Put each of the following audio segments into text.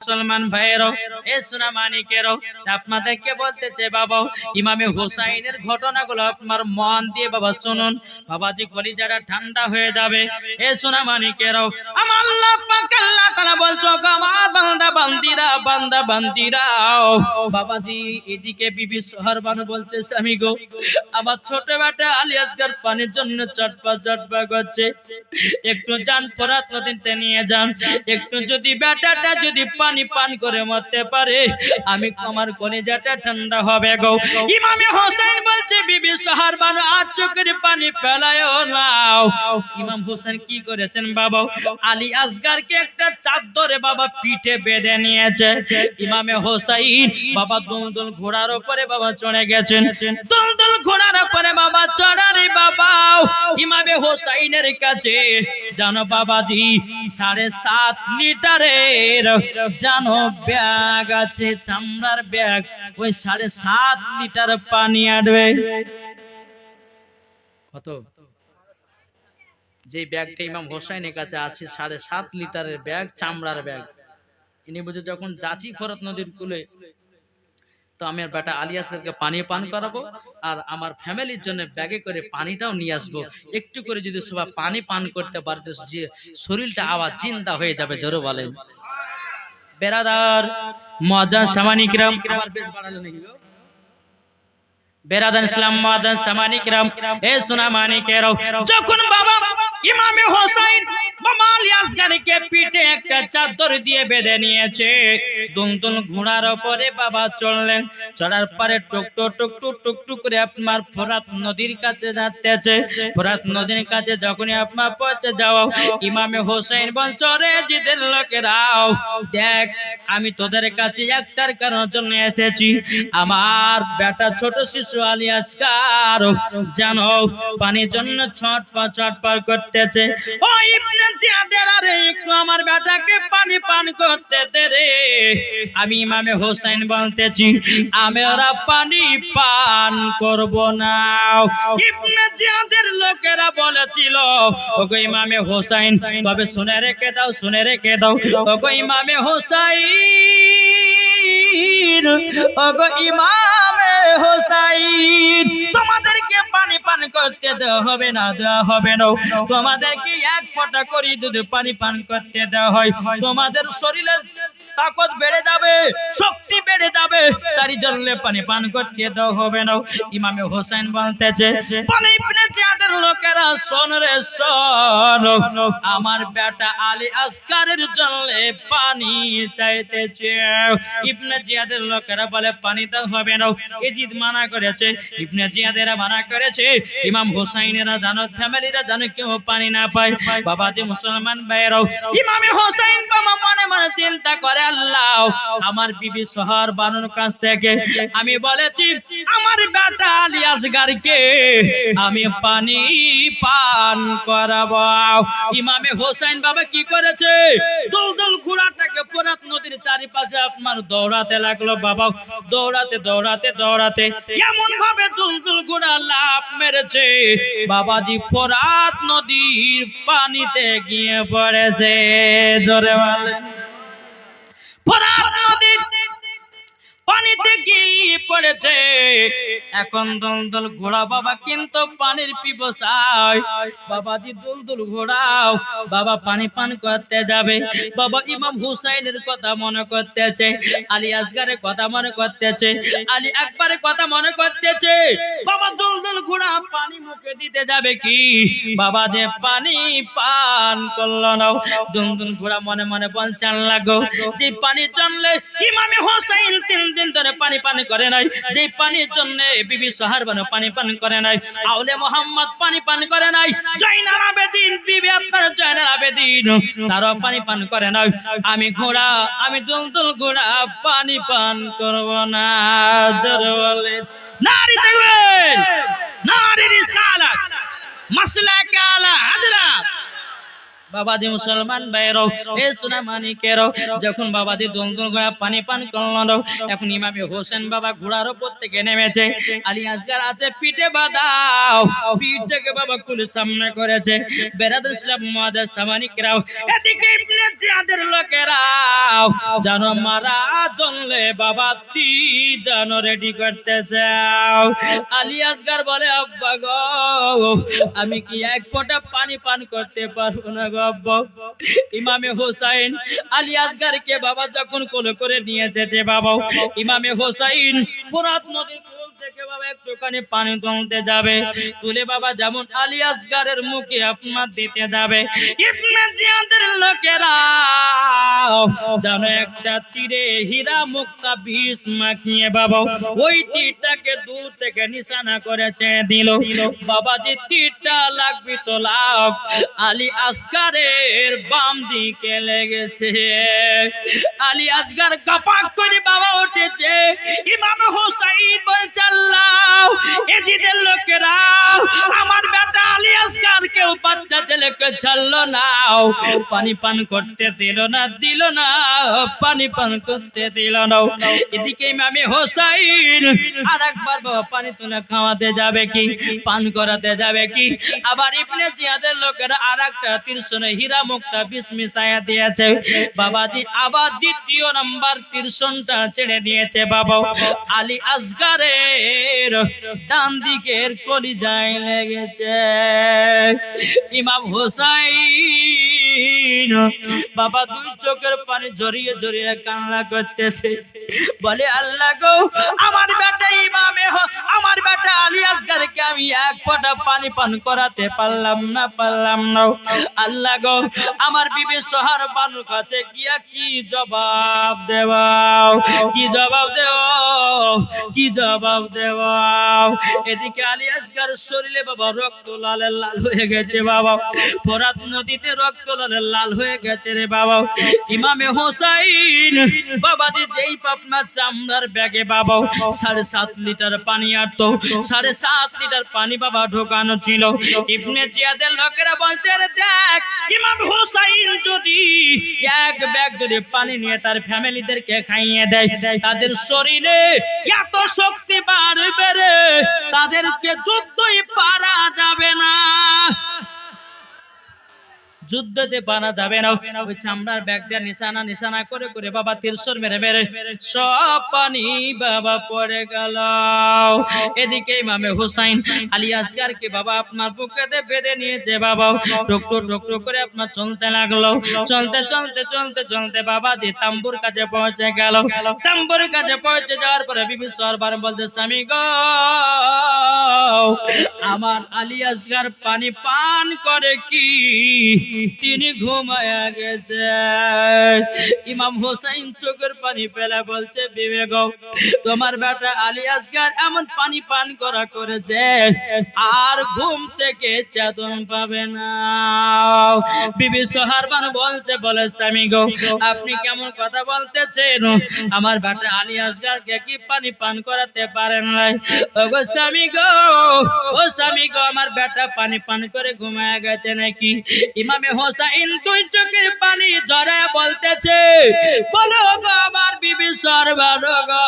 মুসলমান ভাইয়েরাও, এ সোনা মানিকেরাও, আপনাদেরকে বলতেছে বাবা, ইমামে হোসাইনের ঘটনাগুলো আপনার মন দিয়ে বাবা শুনুন, বাবাজি কলিজাটা ঠান্ডা হয়ে যাবে। এ সোনা মানিকেরাও, আমার আল্লাহ পাক আল্লাহ তাআলা বলছো, আমার বান্দা বান্দিরাও, বাবাজি এদিকে বিবি সোহরবানু বলছে, স্বামী গো, আমার ছোট বেটা আলী আসগর পানির জন্য চটপা করছে, একটু যান ফোরাত নদীতে নিয়ে যান, একটু যদি বেটাটা যদি পানি পান করে মরতে পারে, আমি আমার কলিজাটা ঠান্ডা হবে গো। ইমামে হোসেন বলছে, বিবি সোহরবানু আর চোখের পানি ফেলায়ও নাও। ইমাম হোসেন কি করেছেন বাবা, আলী আসগরকে একটা চাদরে বাবা পিঠে বেঁধে নিয়েছে। ইমামে হোসেন বাবা দুলদুল ঘোড়ার উপরে বাবা চড়ে গেছেন, দুলদুল ঘোড়ার উপরে বাবা চড়ারে বাবা ইমামে হোসেনের কাছে জানো বাবাজি 7.5 লিটারের জানো ব্যাগ আছে, চামড়ার ব্যাগ, ওই 7.5 লিটার পানি আনবে। কত? যে ব্যাগটা ইমাম হোসেনের কাছে আছে 7.5 লিটারের ব্যাগ, চামড়ার ব্যাগ, ইনি বুঝে যখন যাচ্ছি ফোরাত নদীর কূলে, তো আমি আর বেটা আলী আসগরকে পানি পান করাবো, আর আমার ফ্যামিলির জন্য ব্যাগে করে পানিটাও নিয়ে আসবো, একটু করে যদি সবাই পানি পান করতে পারতো, যে শরীরটা আবার জিন্দা হয়ে যাবে। জোরে বলেন বেরাদার মুআজ্জাজ সামানি কিরাম, আবার বেশ বাড়ালো নাকি গো? বেরাদার ইসলাম মুআজ্জাজ সামানি কিরাম, এ সোনা মানিকেরাও, যখন বাবা ইমামে হোসেন বাবা আলী আসগরকে পিঠে একটা চাদর দিয়ে বেঁধে নিয়েছে, দুলদুল ঘোড়ার উপরে বাবা চড়লেন, চড়ার পরে টুকটুক করে আপনার ফোরাত নদীর কাছে যাচ্ছে। ফোরাত নদীর কাছে যখনই আপনার পৌঁছে যাও, ইমামে হোসেন বলছে, রে জিদের লোকেরাও, দেখ আমি তোদের কাছে একটার কারণের জন্য এসেছি, আমার বেটা ছোট শিশু আলী আসগর জানো পানির জন্য ছটপট করতেছে, ও ইবনে জিয়াদের, আরে একটু আমার বেটাকে পানি পান করতে দে রে। আমি ইমামে হোসেন বলতেছি, আমি ওরা পানি পান করব না। ইবনে জিয়াদের লোকেরা বলেছিল, ওগো ইমামে হোসেন, তবে শুনে রেখে দাও, ওগো ইমামে হোসেন, ওগো ইমামে হোসেন, তোমাদেরকে পানি পান করতে দেওয়া হবে না, তোমাদেরকে এক ফোঁটা করে যদি পানি পান করতে দেওয়া হয়, তোমাদের শরীরে তাকত বেড়ে যাবে, শক্তি বেড়ে যাবে, তারই জন্য পানি পান করতে দেওয়া হবে না। ইমামে হোসেন বলতেছে, বলে ইবনে জিয়াদের লোকেরা, শোন রে শোন, আমার বেটা আলী আসগরের জন্য পানি চাইতেছে। ইবনে জিয়াদের লোকেরা বলে পানি তো হবে না, এজিদ মানা করেছে, ইবনে জিয়াদেরা মানা করেছে, ইমাম হোসেনেরা জানো, ফ্যামিলিরা জানো কেউ পানি না পায়। বাবাজি মুসলমান ভাইরাও, ইমামে হোসেন বাবা মনে মনে চিন্তা করে, আল্লাহ আমার বিবি সোহরবানুর কাছ থেকে আমি বলেছি আমার বেটা আলী আসগরকে আমি পানি পান করাবো। ইমামে হোসেন বাবা কি করেছে, দুলদুল ঘোড়াটাকে ফোরাত নদীর চারিপাশে আপনার দৌড়াতে লাগলো বাবা, দৌড়াতে এমন ভাবে দুলদুল ঘোড়া লাফ মেরেছে, বাবাজি ফোরাত নদীর পানিতে গিয়ে পড়েছে। জোরে বলেন, ফোরাত নদীর পানিতে গিয়ে পড়েছে। এখন দুলদুল ঘোড়া বাবা কিন্তু পানির পিপাসায়, বাবাজি দুলদুল ঘোড়াও বাবা পানি পান করতে যাবে, বাবা ইমাম হুসাইনের কথা মনে করতেছে, আলী আসগরের কথা মনে করতেছে, আলী আকবরের কথা মনে করতেছে, বাবা দুলদুল ঘোড়া পানি মুখে দিতে যাবে কি, বাবা যে পানি পান করলো না। দুলদুল ঘোড়া মনে মনে বলছে, আল্লাহ গো, যে পানি চললে ইমামে হোসেন 3 দিন ধরে পানি পান করে নাই, যে পানির জন্য বিবি সোহরবানু পানি পান করে নাই, আউলে মোহাম্মদ পানি পান করে নাই, জয়নাল আবেদিন বিবি আপনার জয়নাল আবেদিন তারাও পানি পান করে নাই, আমি দুলদুল ঘোড়া পানি পান করব না। জোরে বলে নারী তাকবীর, নারী রিসালাত, মাসলাক আলা হযরত বাবাজি মুসলমান ভাইরাও, এ সোনা মানিকেরও, যখন বাবাজি দোল করে পানি পান করলো, এখন ইমামে হোসেন বাবা ঘোড়ার উপর থেকে নেমেছে, আলী আসগার আছে পিঠে বাঁধাও, পিঠটাকে বাবা কুল সামনে করেছে। বেরাদুল ইসলাম মুআজ্জাজ সামানিকরাও, এদিকে ইবনে জিয়াদের লোকেরাও জানো মারা জনলে বাবা তি জানো রেডি করতেছে। আলী আসগার বলে আব্বা গো, আমি কি এক ফোঁটা পানি পান করতে পারবো না গো আব্বা। ইমামে হোসাইন আলী আসগারকে বাবা যখন কোলে করে নিয়ে এসেছে বাবা, ইমামে হোসাইন ফোরাত নদীর কোল থেকে বাবা একটুখানি পানি তুলতে যাবে, তুলে বাবা যেমন আলী আসগারের মুখে আপনার দিতে যাবে, ইবনে জিয়াদের লোকেরা জানো একটা তীরে হীরা মুক্তা বিষ মাখিয়ে বাবা ওই তীরটাকে দূর থেকে নিশানা করেছে দিল। বাবা যে তীরটা লাগবে তো লাভ, আলী আসগারের বাম দিকে লেগেছে। আলী আসগার কাপাক করে বাবা উঠেছে। ইমাম হোসাইন বলছে আল্লাহ, এজিদের লোকেরা আমার বেটা আলী আসগার কেউ বাচ্চা ছেলেকে ছাড়লো না, পানি পান করতে দিল না, দিল না, পানি পান করতে দিল না। এদিকে ইমামে হোসাইন আর একবার বাবা পানি তুলে খাওয়াতে যাবে কি, পান করাতে যাবে কি, আবার ইবনে জিয়াদের লোকেরা আর একটা তীর্ষণে হীরা মুক্তা বিষ মিশাইয়া দিয়েছে। বাবাজি আবার দ্বিতীয় নাম্বার তীর্ষণটা ছেড়ে দিয়েছে বাবা আলী আসগারের ডান দিকের কলিজায় লেগেছে। ইমাম হোসাইন বাবা দুই চোখের পানি জড়িয়ে জড়িয়ে কান্না করতেছে, বলে আল্লাহ গো, আমার বেটা ইমামে আমার বেটা আলী আসগারকে আমি এক ফোঁটা পানি পান করাতে পারলাম না। আল্লাহ গো, আমার বিবি সোহার বানুর কাছে গিয়া কি জবাব দেওয়াও, কি জবাব দেও, কি জবাব দেওয়াও। এদিকে আলী আসগার শরীরে বাবা রক্ত লাল লাল হয়ে গেছে বাবা, ফোরাত নদীতে রক্ত লাল লাল হয়ে গেছে রে বাবা। ইমামে হোসাইন বাবাজি যেই পাপনা চামড়ার ব্যাগে বাবা 7.5 লিটার পানি আটতো, 7.5 লিটার পানি বাবা ঢোকানো ছিল। ইবনে জিয়াদের লোকেরা বলছে রে দেখ, ইমাম হোসাইন যদি এক ব্যাগ যদি পানি নিয়ে তার ফ্যামিলিদেরকে খাইয়ে দেয়, তাদের শরীরে এত শক্তি বাড়বে রে, তাদেরকে যুদ্ধই পারা যাবে না, যুদ্ধতে পারা যাবে না। ওই চামড়ার ব্যাগটা নিশানা নিশানা করে করে বাবা তীরশর মেরে মেরে সব পানি বাবা পড়ে গেল। এদিকে ইমামে হোসাইন আলী আসগারকে বাবা আপনার বুকেতে বেঁধে নিয়েছে বাবা, টুকরো টুকরো করে আপনার চলতে লাগলো। চলতে চলতে চলতে চলতে বাবা যে তাম্বুর কাছে পৌঁছে গেল। তাম্বুর কাছে পৌঁছে যাওয়ার পরে বিবি সরবার বলছে, স্বামী গো, আমার আলী আসগার পানি পান করে কি তিনি ঘুমায়া গেছে। ইমাম হোসাইন চোখের পানি ফেলে বলছে, বিবি গো, তোমার বেটা আলী আসগার এমন পানি পান করা করেছে আর ঘুম থেকে চেতন পাবে না। বিবি সোহারবান বলছে, বলে স্বামী গো, আপনি কেমন কথা বলতেছেন, আমার বেটা আলী আসগারকে কি পানি পান করাতে পারেন নাই? ও গো স্বামী গো, ও স্বামী গো, আমার বেটা পানি পান করে ঘুমায়া গেছে নাকি? ইমামে হোসাইন দুই চোখের পানি ঝরায় বলতেছে, বলো গো আমার বিবি সরবার গো,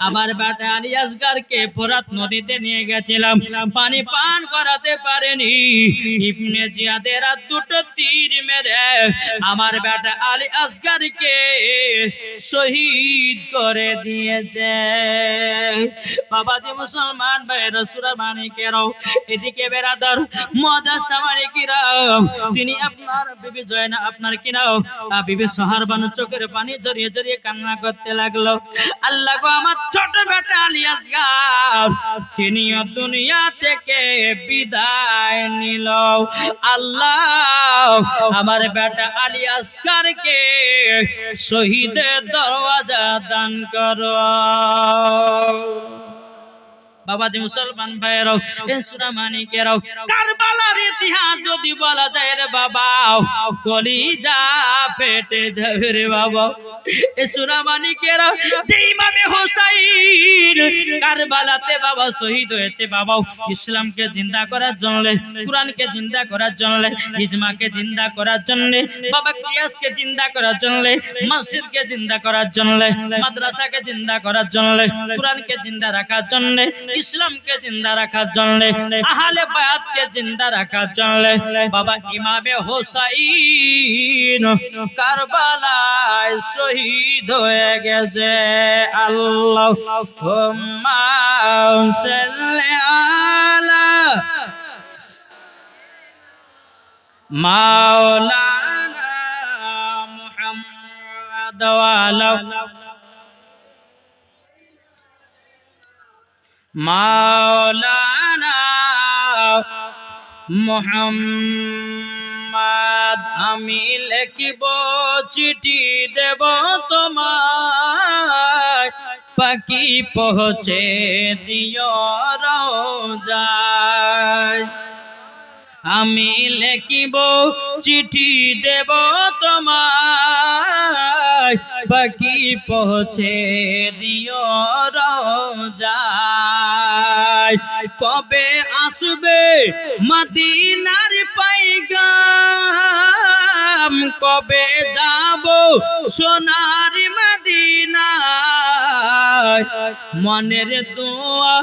আমার বেটা আলী আসগারকে ফোরাত নদীতে নিয়ে গেছিলাম, পানি পান করাতে পারেনি। ইবনে জিয়াদের দুটো তীর মেরে আমার বেটা আলী আসগারকে শহীদ করে দিয়েছে। বাবাজি মুসলমান ভাই রাসূলুল্লাহ মানিকেরাও, এদিকে বেরাদার মুআজ্জাজ সামানিকিরাও, তিনি আপনার বিবি জয়না আপনার কিনাও বিবি সোহারবানু চোখের পানি জড়িয়ে জড়িয়ে কান্না করতে লাগলো। আল্লাহ গো, আমার ছোট বেটা আলী আসগার তিনিও দুনিয়া থেকে বিদায় নিল। আল্লাহ আমার বেটা আলী আসগারকে শহীদের দরওয়াজা দান করো। বাবাজি মুসলমান ভাইরাও এ সোনামানিকেরাও কারবালার ইতিহাস যদি বলা যায় রে বাবা কলিজা ফেটে যাবে রে বাবা। এ সোনামানিকেরাও যে ইমামে হোসাইন কারবালাতে বাবা শহীদ হয়েছে বাবা ইসলামকে জিন্দা করার জন্য, কুরআনকে জিন্দা করার জন্য, ইজমাকে জিন্দা করার জন্য, বাবা কিয়াসকে জিন্দা করার জন্য, মসজিদকে জিন্দা করার জন্য, মাদ্রাসাকে জিন্দা করার জন্য, কুরআনকে জিন্দা রাখার জন্য, ইসলামকে জিন্দা রাখার জন্য, আহলে বায়াতকে জিন্দা রাখার জন্য বাবা ইমামে হোসাইন কারবালায় শহীদ হয়ে গেছে। আল্লাহুম্মা সাল্লি আলা মাওলানা মুহাম্মদ ওয়া আলা মাওলানা মুহাম্মদ। আমি লিখিব চিঠি দেব তোমায় পাখি পৌঁছে দিও রওজায়। আমি লিখিব চিঠি দেব তোমায় পাখি পৌঁছে দিও রওজায়। কবে আসবে মদিনার পাইগাম, কবে যাব সোনার মদিনায়, মনের দোয়া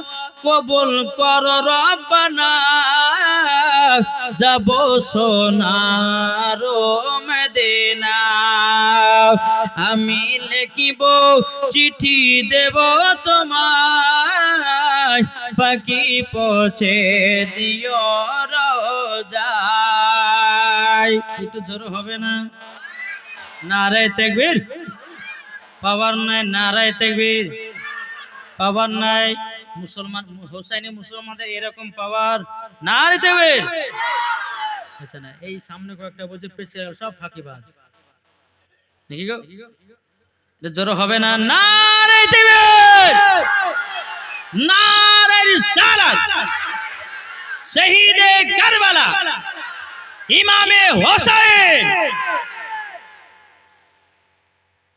কবুল কর রব্বানা, যাব সোনার মদিনা। আমি লিখিব চিঠি দেব তোমায় পাখি পৌঁছে দিও রওজায়। একটু জোর হবে না? নারায়ে তাকবীর। পাওয়ার নাই নারায়ে তাকবীর। পাওয়ার নাই মুসলমান হোসাইনি মুসলমানদের এরকম পাওয়ার। নারায়ে তাকবীর। আচ্ছা না এই সামনে কয়েকটা বলছে পেছে সব ফাঁকিবাজ দেখি গো জোর হবে না? নারায়ে তাকবীর। নারায়ে রিসালাত। শহীদে কারবালা ইমামে হোসেন।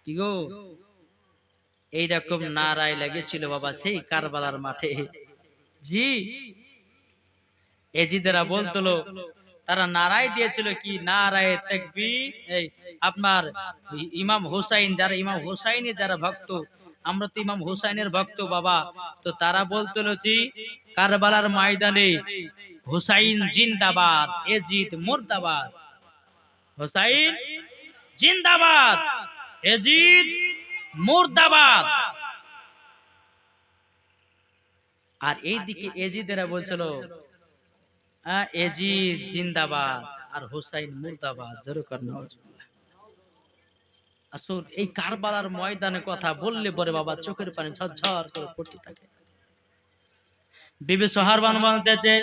কি গো এইরকম নারায় লেগেছিল বাবা সেই কারবালার মাঠে। জি এজিদেরা বলতল তারা নারায় দিয়েছিল কি নারায়ে তাকবীর। এই আপনার ইমাম হোসাইন যারা ইমাম হোসাইনের যারা ভক্ত, আমরা তো ইমাম হোসাইনের ভক্ত বাবা, তো তারা বলতল জি কারবালার ময়দানে হোসাইন জিন্দাবাদ, এজিদ মুর্দাবাদ। হোসাইন জিন্দাবাদ, এজিদ মুর্দাবাদ। আর এইদিকে এজিদেরা বলছিল এজিদ জিন্দাবাদ আর হোসাইন মুর্দাবাদ। জোরে কর নাউজুবিল্লাহ। আসল এই কারবালার ময়দানে কথা বললে পরে বাবা চোখের পানি ঝরঝর করে পড়তে থাকে। বিবি সোহারবান বলতেছে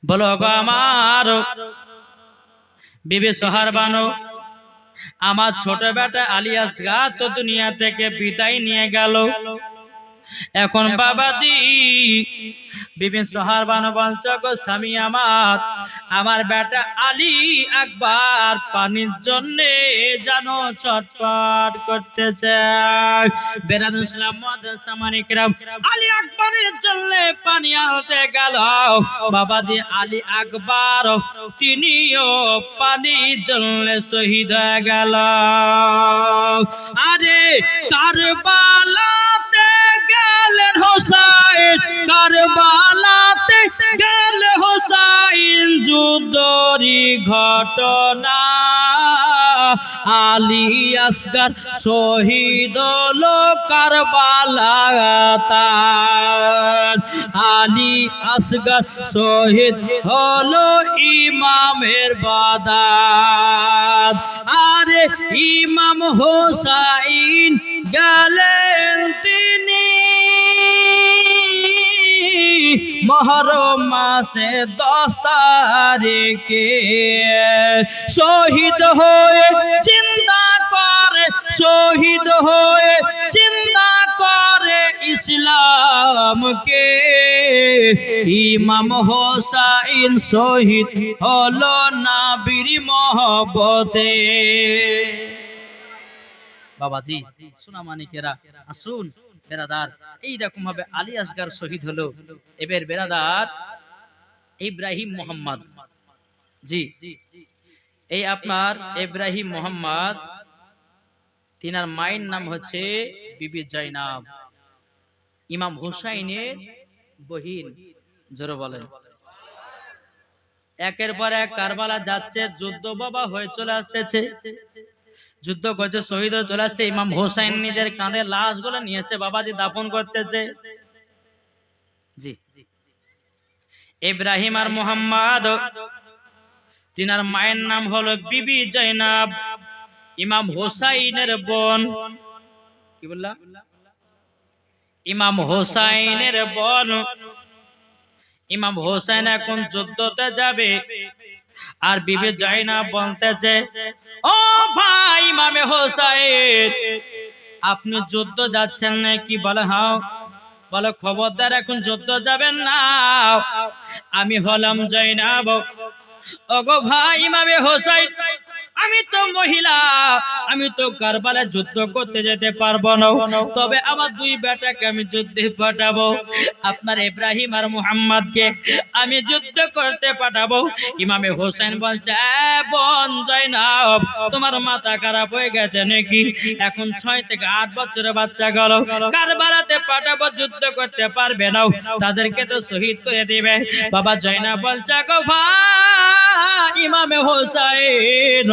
বলো গো আমার বিবি সোহারবানো, আমার ছোট বেটা আলী আসগার তো দুনিয়া থেকে বিদায় নিয়ে গেল। এখন বাবাজি বিবি সোহারবানো বলছো গো স্বামী আমার বেটা আলী আকবর পানির জন্য জানো ছটফট করতেছে। বেরাদুল ইসলাম মাদ্রাসা মানিকরাম আলী আকবরের জন্য পানি আনতে গেল। বাবাজি আলী আকবর তিনিও পানির জন্য শহীদ হয়ে গেল। আরে কারবালাতে গেলেন হোসাইন, কারবালাতে গেল হোসাইন, যুদ্ধরি ঘটনা আলী আসগর শহীদ হলো কারবালাতে। আলী আসগর শহীদ হলো ইমামের বাদাত। আরে ইমাম হোসাইন গেলেন তিনি মুহররম মাসে 10 তারিখে, শহীদ হয়ে জিন্দা করে, শহীদ হয়ে জিন্দা করে ইসলামকে ইমাম হোসাইন শহীদ হলো নবীর মহব্বতে। বাবাজি সোনামানিকেরা আসুন বেরাদার, এই রকম ভাবে আলী আসগার শহীদ হলো। এবার বেরাদার ইব্রাহিম মোহাম্মদ, জি এই আপনার ইব্রাহিম মোহাম্মদ, তিনার মায়ের নাম হচ্ছে বিবি জয়নাব, ইমাম হুসাইনের বহিন। জোরে বলেন। একের পর এক কারবালা যাচ্ছে, যুদ্ধ বাবা হয়ে চলে আসতেছে, যুদ্ধ করছে, শহীদ হয়ে চলে আসছে। ইমাম হুসাইন নিজের কাঁধে লাশ গুলো নিয়ে এসে বাবাজি দাফন করতেছে। জি ইব্রাহিম আর মোহাম্মদ, তিনার মায়ের নাম হলো বিবি জয়নাব, ইমাম হুসাইনের বোন। কি বললাম? ইমাম হুসাইনের বোন। ইমাম হুসাইন এখন যুদ্ধতে যাবে, আর বিবি জয়নাব বলতেছে, ও ভাই ইমামে হুসাইন, আপনি যুদ্ধ যাচ্ছেন নাকি? বলে হ্যাঁ। বলে খবরদার এখন যুদ্ধ যাবেন না, আমি হলাম জয়নাব। ওগো ভাই ইমামে হুসাইন, আমি তো মহিলা, আমি তো কারবালা যুদ্ধ করতে যেতে পারবো না, তবে আমার দুই বেটাকে আমি যুদ্ধে পাঠাবো। আপনার ইব্রাহিম আর মুহাম্মদকে আমি যুদ্ধ করতে পাঠাবো। ইমামে হুসাইন বলছে, বোন জয়নাব, তোমার মাথা খারাপ হয়ে গেছে নাকি? এখন 6 থেকে 8 বছরের বাচ্চা গেল, কারবালাতে পাঠাবো, যুদ্ধ করতে পারবে না, তাদেরকে তো শহীদ করে দিবে। বাবা জয়নাব বলছে, গো ভাই ইমামে হুসাইন,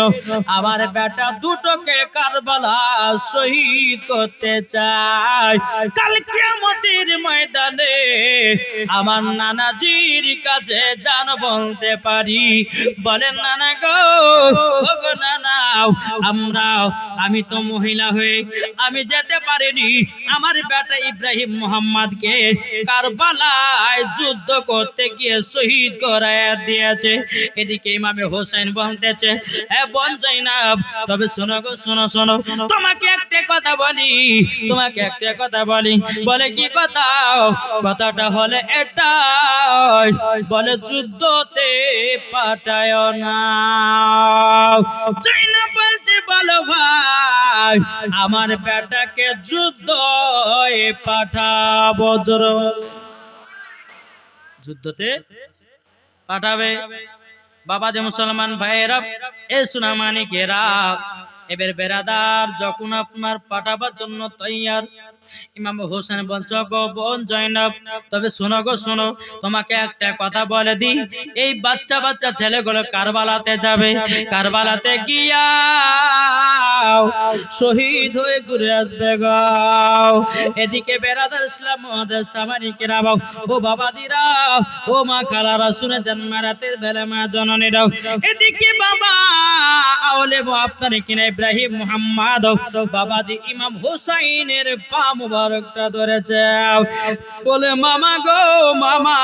আমার বেটা দুটোকে কারবালা শহীদ করতে চাই, কাল কিয়ামতের ময়দানে আমার নানাজির কাছে জান বলতে পারি। বলেন নানা গো, ওগো নানা, আমি তো মহিলা হয়ে আমি যেতে পারিনি, আমার বেটা ইব্রাহিম মোহাম্মদকে কারবালায় যুদ্ধ করতে গিয়ে শহীদ করায় দিয়েছে। এদিকে ইমামে হুসাইন বলতেছে, বোন জয়নাব, তবে শোনো গো, শোনো শোনো, তোমাকে একটা কথা বলি, তোমাকে একটা কথা বলি। বলে কি কথা? কথাটা হলে এটাই, বলে যুদ্ধতে পাঠায় না। জয়নাব বলতে, বলো ভাই আমার বেটাকে যুদ্ধ পাঠাবো। যুদ্ধতে পাঠাবে। বাবা যে মুসলমান ভাইয়েরা, এ সোনামানিকেরা, এবার বেরাদার যখন আপনার পাঠাবার জন্য তৈয়ার, ইমাম হোসেন বলছো, গো বোন জয়নাব, তবে শোনো গো শোনো, তোমাকে একটা কথা বলে দি, এই বাচ্চা বাচ্চা ছেলেগুলো কারবালাতে যাবে, কারবালাতে গিয়া শহীদ হয়ে ঘুরে আসবে গো। এদিকে বেরাদার ইসলাম সামানিকেরা, ও বাবা দিরা, ও মা খালারা, শুনে যান মারাতের বেলা মা জননীরা, এদিকে বাবা আওলে আপনার কিনা ইব্রাহিম মুহাম্মদ বাবাজি ইমাম হুসাইনের পা মুবারকটা ধরেছে, বলে মামা গো মামা,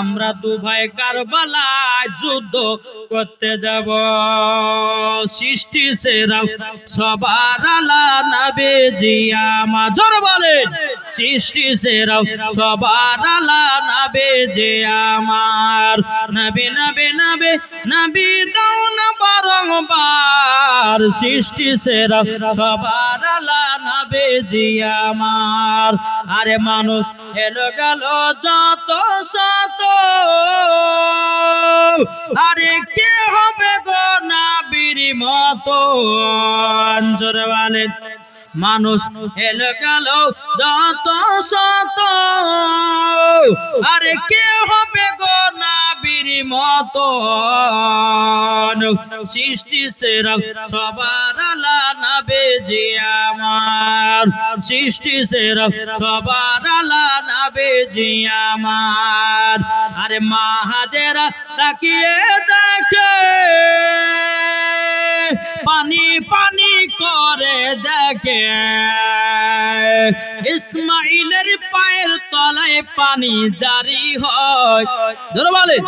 আমরা দু ভাই কারবালায় যুদ্ধ করতে যাব। সৃষ্টি সেরা সবার আলা নবীজি আমার, জোরে বলেন, সৃষ্টি সেরা সবার আলা নবীজি আমার, নবী নবী নবী নবী দাও না বারংবার, সৃষ্টি সেরা সবার আলা নবীজি আমার। আরে মানুষ এলো গেল যত শত, আরে কে হবে গো নবীর মতো? জোরে বলেন। মানুষ এলো গেল যত শত, আরে কে হবে গো নবীর মতো? সৃষ্টি সেরা সবার আলা নবীজি আমার, সৃষ্টি সেরা সবার আলা নবীজি আমার। আরে মা হাজেরা তাকিয়ে দেখে, পানি পানি করে দেখে, ইসমাইলের পায়ের তলায় পানি জারি হয়। জোরে বলেন,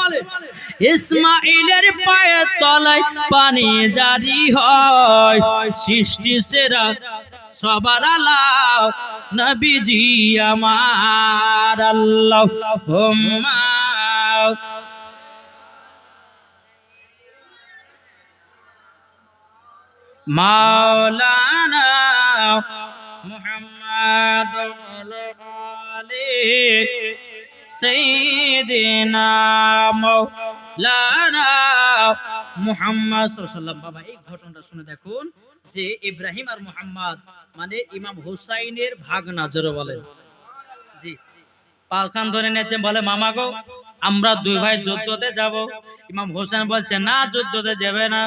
ইসমাইলের পায়ের তলায় পানি জারি হয়। সৃষ্টি সেরা সবার আলা নবীজি আমার আল্লাহুম্মা মাওলানা মুহাম্মদ আলী সাইয়্যিদিনা মাওলানা মুহাম্মদ সাল্লাল্লাহু আলাইহি ওয়াসাল্লাম। বাবা এই ঘটনাটা শুনে দেখুন যে ইব্রাহিম আর মুহাম্মদ মানে ইমাম হুসাইনের ভাগনা, জোরে বলেন জি। পালখান ধরে নিয়েছে, বলে মামা গো আমরা দুই ভাই যুদ্ধতে যাব। ইমাম হোসেন বলছে না, যুদ্ধতে যাবে না।